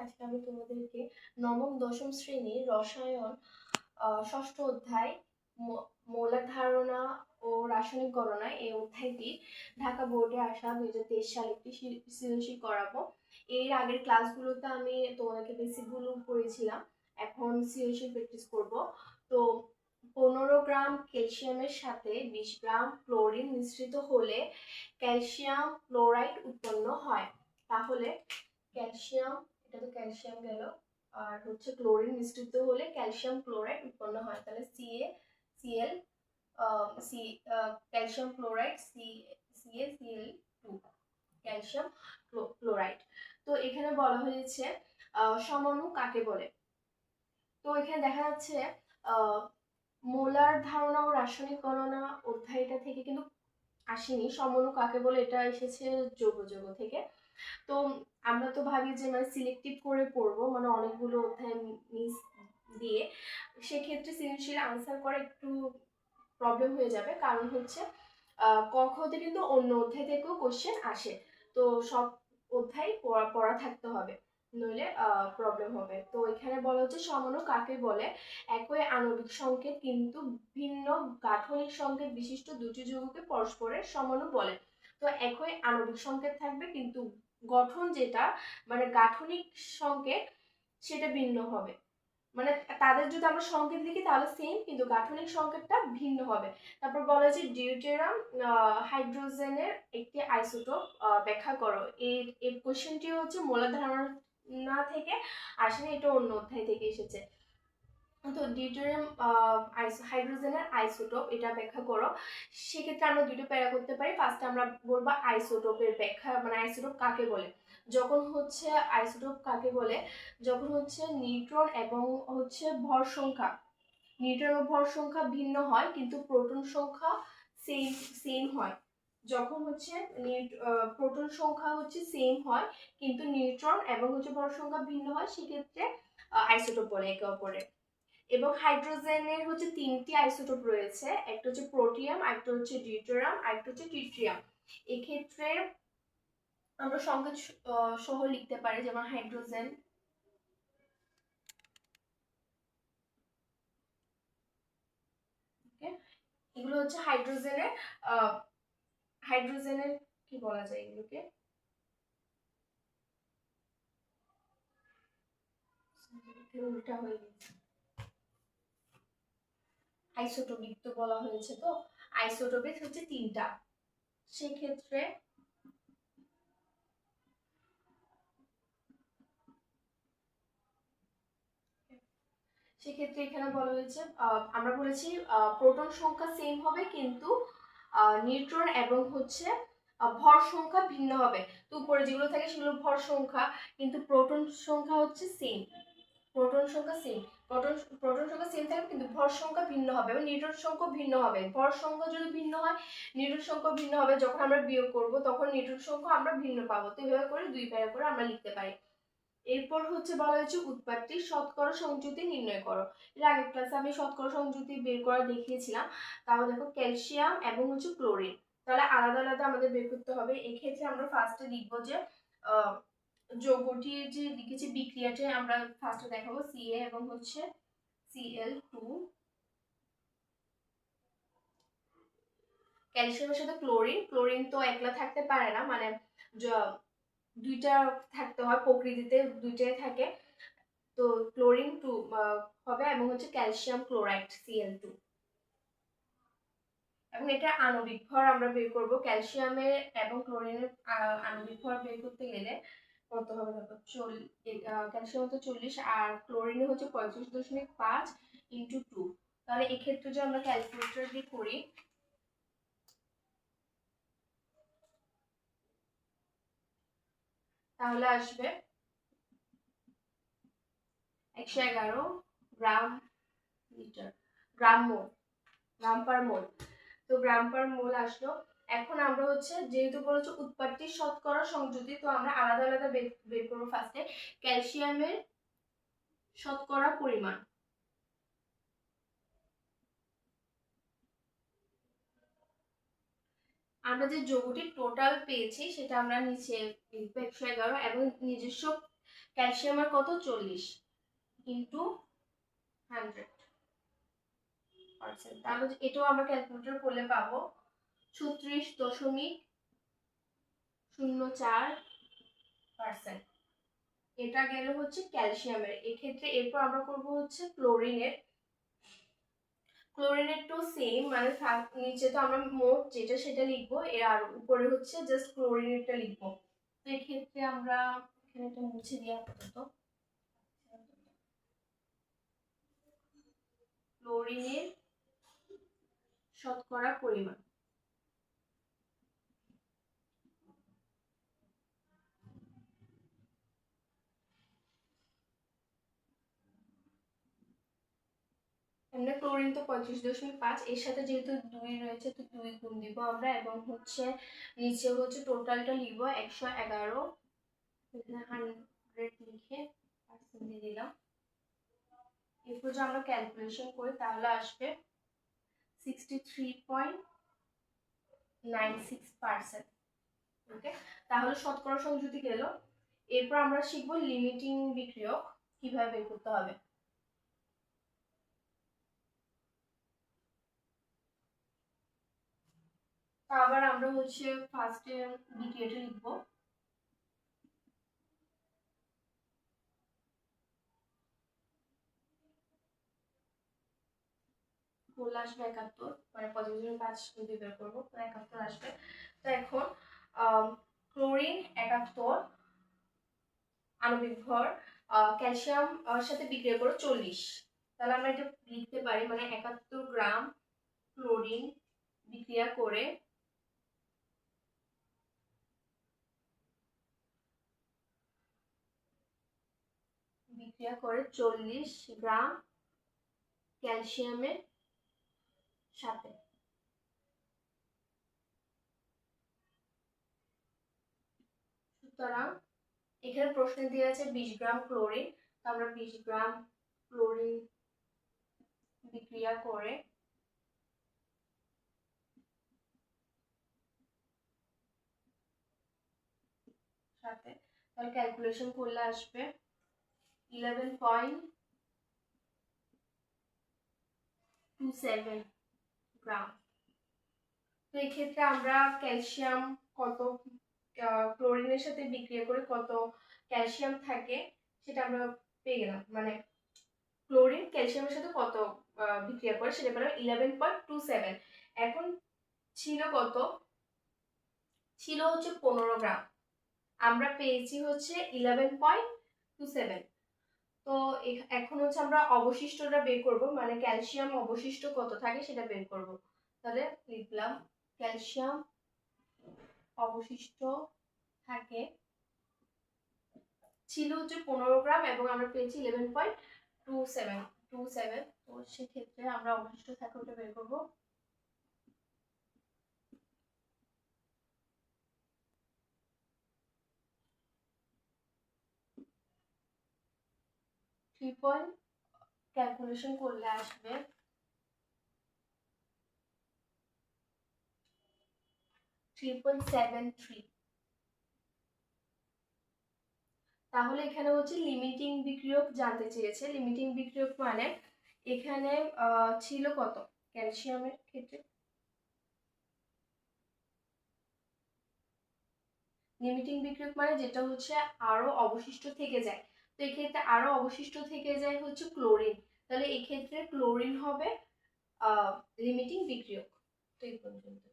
আজকে আমি তোমাদেরকে নবম দশম শ্রেণীর রসায়ন ষষ্ঠ অধ্যায় মৌলের ধারণা ও রাসায়নিক গণনা এই অধ্যায়টি ঢাকা বোর্ডে আসা 2023 সালে একটি সৃজনশীল করাবো। এর আগের ক্লাসগুলোতে আমি তোমাদেরকে বেসিকগুলো পড়েছিলাম, এখন সৃজনশীল প্র্যাকটিস করব। তো 15 গ্রাম ক্যালসিয়ামের সাথে 20 গ্রাম ক্লোরিন মিশ্রিত হলে ক্যালসিয়াম ক্লোরাইড উৎপন্ন হয়। তাহলে ক্যালসিয়াম, এটা তো ক্যালসিয়াম গেল, আর হচ্ছে ক্লোরিন মিশ্রিত হলে ক্যালসিয়াম ক্লোরাইড উৎপন্ন হয়। তাহলে CL C calcium chloride CaCl2 calcium chloride. তো এখানে বলা হয়েছে সমঅণু কাকে বলে। তো এখানে দেখা যাচ্ছে মোলার ধারণা ও রাসায়নিক গণনা অধ্যায়টা থেকে কিন্তু আসেনি। সমঅণু কাকে বলে এটা এসেছে যৌগ থেকে। তো আমরা তো ভাবি যে মানে সিলেক্টিভ করে পড়বো, মানে অনেকগুলো অধ্যায় মিস দিয়ে, সেক্ষেত্রে সৃজনশীল আনসার করা একটু প্রবলেম হয়ে যাবে। কারণ হচ্ছে ক খতে কিন্তু অন্য অধ্যায় থেকেও কোশ্চেন আসে, তো সব অধ্যায় পড়া থাকতে হবে, নইলে প্রবলেম হবে। তো এখানে বলা হচ্ছে সমঅণু কাকে বলে, একই আণবিক সংকেত কিন্তু ভিন্ন গাঠনিক সংকেত বিশিষ্ট দুটি যৌগকে পরস্পরের সমঅণু বলে। তো একই আণবিক সংকেত থাকবে কিন্তু গঠন যেটা মানে গাঠনিক সংকেত সেটা ভিন্ন হবে। মানে তাদের যদি আমরা সংকেত লিখি তাহলে সেম, কিন্তু গাঠনিক সংকেতটা ভিন্ন হবে। তারপর বলা হয়েছে ডিউটেরিয়াম হাইড্রোজেনের একটি আইসোটোপ ব্যাখ্যা করো। এই কোশ্চেনটি হচ্ছে মৌলের ধারণা থেকে আসেনি, এটা অন্য অধ্যায় থেকে এসেছে। তো ডিউটেরিয়াম হাইড্রোজেনের আইসোটোপ এটা ব্যাখ্যা করো। সেক্ষেত্রে আমরা দুটো প্যারা করতে পারি। ফার্স্টে আমরা বলবো আইসোটোপের ব্যাখ্যা, মানে আইসোটোপ কাকে বলে। যখন হচ্ছে আইসোটোপ কাকে বলে, যখন হচ্ছে নিউট্রন এবং হচ্ছে ভর সংখ্যা, নিউট্রন ও ভর সংখ্যা ভিন্ন হয় কিন্তু প্রোটন সংখ্যা সেম হয়। যখন হচ্ছে প্রোটন সংখ্যা হচ্ছে সেম হয় কিন্তু নিউট্রন এবং হচ্ছে ভর সংখ্যা ভিন্ন হয়, সেক্ষেত্রে আইসোটোপ বলে একে অপরের। এবং হাইড্রোজেনের হচ্ছে তিনটি আইসোটোপ রয়েছে, একটা হচ্ছে প্রোটিয়াম, একটা হচ্ছে ডিউটেরিয়াম, একটা হচ্ছে ট্রিটিয়াম। এক্ষেত্রে আমরা সংকেত সহ লিখতে পারি, যেমন হাইড্রোজেন, এগুলো হচ্ছে হাইড্রোজেনের কি বলা যায় এগুলোকে, উল্টা হয়ে গেছে, আইসোটোপিক তো বলা হয়েছে। তো আইসোটোপিক হচ্ছে তিনটা। সেক্ষেত্রে এখানে বলা হয়েছে আমরা বলেছি প্রোটন সংখ্যা সেম হবে কিন্তু নিউট্রন এবং হচ্ছে ভর সংখ্যা ভিন্ন হবে। তো উপরে যেগুলো থাকে সেগুলো ভর সংখ্যা, কিন্তু প্রোটন সংখ্যা হচ্ছে সেম। প্রোটন সংখ্যা সেম, প্রোটন সংখ্যা সেম থাকবে কিন্তু ভর সংখ্যা ভিন্ন হবে এবং নিউট্রন সংখ্যা ভিন্ন হবে। ভর সংখ্যা যদি ভিন্ন হয় নিউট্রন সংখ্যা ভিন্ন হবে, যখন আমরা বিয়োগ করব তখন নিউট্রন সংখ্যা আমরা ভিন্ন পাবো। তো এইভাবে করে দুই প্যারা করে আমরা লিখতে পারি। এরপর হচ্ছে বলা হয়েছে উৎপাদটি শতকরা সংযুতি নির্ণয় করো। এর আগের ক্লাসে আমি শতকরা সংযুতি বের করা দেখিয়েছিলাম। তাহলে দেখো ক্যালসিয়াম এবং হচ্ছে ক্লোরিন, তাহলে আলাদা আলাদা আমাদের বের করতে হবে। এক্ষেত্রে আমরা ফার্স্টে লিখবো যে যৌগটি যে লিখেছি বিক্রিয়াটি আমরা ফার্স্টে দেখাবো Ca এবং হচ্ছে Cl2, ক্যালসিয়ামের সাথে ক্লোরিন। ক্লোরিন তো একলা থাকতে পারে না, মানে দুইটা থাকতে হয়, প্রকৃতিতে দুইটাই থাকে। তো ক্লোরিন 2 হবে এবং হচ্ছে ক্যালসিয়াম ক্লোরাইড Cl2। এবং এটা আণবিক ভর আমরা বের করব। ক্যালসিয়ামের এবং ক্লোরিনের আণবিক ভর বের করতে গেলে কত হবে দেখো, ক্যালসিয়াম হচ্ছে 40 আর ক্লোরিনে হচ্ছে 35.5 × 2। তাহলে এক্ষেত্রে যে আমরা ক্যালকুলেটর দিয়ে করি, তাহলে আসবে 111 গ্রাম লিটার, গ্রাম মোল, গ্রাম পার মোল। তো গ্রাম পার মোল আসলো। এখন আমরা হচ্ছে যেহেতু বলেছে উৎপাদটি শতকরা সংযুতি, তো আমরা আলাদা আলাদা বের করবো। ফার্স্টে ক্যালসিয়ামের শতকরা পরিমাণ, আমরা যে যৌগটি টোটাল পেয়েছি সেটা আমরা নিচে লিখবো 111 এবং নিজস্ব ক্যালসিয়ামের কত 40 ইন্টু 100%, তাহলে এটাও আমরা ক্যালকুলেটর করলে পাবো 36.04%। এটা গেল হচ্ছে ক্যালসিয়ামের। এক্ষেত্রে এরপর আমরা করব হচ্ছে ক্লোরিনের। ক্লোরিনেরটাও সেম, মানে নিচে তো আমরা মোট যেটা সেটা লিখবো, এর আর উপরে হচ্ছে জাস্ট ক্লোরিনেরটা লিখবো। তো এক্ষেত্রে আমরা এখানে এটা মুছে দিই আপাতত। ক্লোরিনের শতকরা পরিমাণ, এমনি ক্লোরিন তো 35.5, এর সাথে যেহেতু 2 রয়েছে তো 2 গুণ দিব আমরা, এবং হচ্ছে নিচে হচ্ছে টোটালটা লিখব 111, এখানে 100 লিখে পার্সেন্ট দিয়ে দিলাম। এরপর যদি আমরা ক্যালকুলেশন করি তাহলে আসবে 63.96%। ওকে, তাহলে শতকরা সংযুতি গেল। এরপর আমরা শিখব লিমিটিং বিক্রিয়ক কিভাবে বের করতে হবে। আবার আমরা হচ্ছে ফার্স্টে বিক্রিয়াটা লিখব। করলে আসবে 71, মানে 55 যদি বের করবো তো 71 আসবে। তো এখন ক্লোরিন 71 আণবিক ভর, ক্যালসিয়াম সাথে বিক্রিয়া করে 40, তাহলে আমরা এটা লিখতে পারি, মানে 71 গ্রাম ক্লোরিন বিক্রিয়া করে 40 গ্রাম ক্যালসিয়ামের সাথে। সুতরাং এখানে প্রশ্নে দেওয়া আছে 20 গ্রাম ক্লোরিন, তো আমরা 20 গ্রাম ক্লোরিন বিক্রিয়া করে সাথে, তাহলে ক্যালকুলেশন করলে আসবে 11.27 গ্রাম। তো এই ক্ষেত্রে আমরা ক্যালসিয়াম কত ক্লোরিনের সাথে বিক্রিয়া করে কত ক্যালসিয়াম থাকে সেটা আমরা পেয়ে গেলাম, মানে ক্লোরিন ক্যালসিয়ামের সাথে কত বিক্রিয়া করে সেটা পেলাম 11.27। এখন ছিল কত, ছিল হচ্ছে 15 গ্রাম, আমরা পেয়েছি হচ্ছে 11.27। তো এখন হচ্ছে আমরা অবশিষ্টটা বের করব, মানে ক্যালসিয়াম অবশিষ্ট কত থাকে সেটা বের করব। তাহলে লিখলাম ক্যালসিয়াম অবশিষ্ট থাকে ছিল হচ্ছে 15 গ্রাম এবং আমরা পেয়েছি 11.27। তো সেক্ষেত্রে আমরা অবশিষ্ট থাকে ওটা বের করবো। 3 ক্যালকুলেশন করলে আসবে 3.73। তাহলে এখানে হচ্ছে লিমিটিং বিক্রিয়ক জানতে চেয়েছে। লিমিটিং বিক্রিয়ক মানে এখানে ছিল কত ক্যালসিয়ামের ক্ষেত্রে, লিমিটিং বিক্রিয়ক মানে যেটা হচ্ছে আরো অবশিষ্ট থেকে যায়, তো এক্ষেত্রে আরো অবশিষ্ট থেকে যায় হচ্ছে ক্লোরিন, তাহলে এক্ষেত্রে ক্লোরিন হবে লিমিটিং বিক্রিয়ক। তো এই পর্যন্ত।